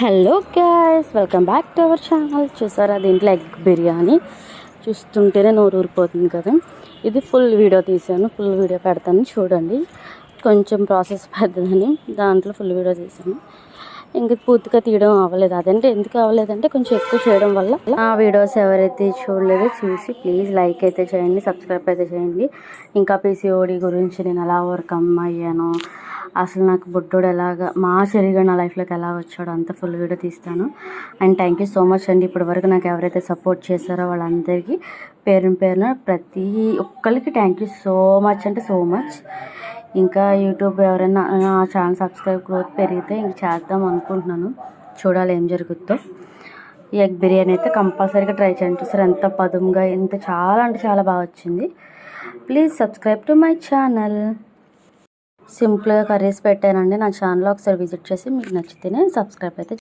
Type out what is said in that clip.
Hello guys, welcome back to our channel. చూసారా, దీంట్లో egg biryani చూస్తుంటేనే నోరు ఊరిపోతుంది కదా. ఇది ఫుల్ వీడియో తీసాను, ఫుల్ వీడియో పెడతాను చూడండి. కొంచెం ప్రాసెస్ పెద్దదని దాంట్లో ఫుల్ వీడియో తీసాను. ఇంక పూర్తిగా తీయడం అవ్వలేదు. అదంటే ఎందుకు అవ్వలేదంటే కొంచెం ఎక్కువ చేయడం వల్ల. ఆ వీడియోస్ ఎవరైతే చూడలేదో చూసి ప్లీజ్ లైక్ అయితే చేయండి, సబ్స్క్రైబ్ అయితే చేయండి. ఇంకా పీసీఓడి గురించి నేను ఎలా ఓవర్కమ్ అయ్యాను, అసలు నాకు బుడ్డోడు ఎలాగా మా శరీరం నా లైఫ్లోకి ఎలా వచ్చాడో అంత ఫుల్ వీడియో తీస్తాను. And thank you so much అండి. ఇప్పటి వరకు నాకు ఎవరైతే సపోర్ట్ చేశారో వాళ్ళందరికీ పేరున ప్రతి ఒక్కరికి థ్యాంక్ యూ సో మచ్ అంటే సో మచ్. ఇంకా యూట్యూబ్ ఎవరైనా నా ఛానల్ సబ్స్క్రైబ్ గ్రోత్ పెరిగితే ఇంక చేద్దాం అనుకుంటున్నాను. చూడాలి ఏం జరుగుద్దో. ఈ ఎగ్ బిర్యానీ అయితే కంపల్సరీగా ట్రై చేయండి. చూసారు ఎంత పదుముగా, ఎంత చాలా అంటే చాలా బాగా వచ్చింది. Please subscribe to my channel. సింపుల్గా కర్రీస్ పెట్టానండి నా ఛానల్లో, ఒకసారి విజిట్ చేసి మీకు నచ్చితేనే సబ్స్క్రైబ్ అయితే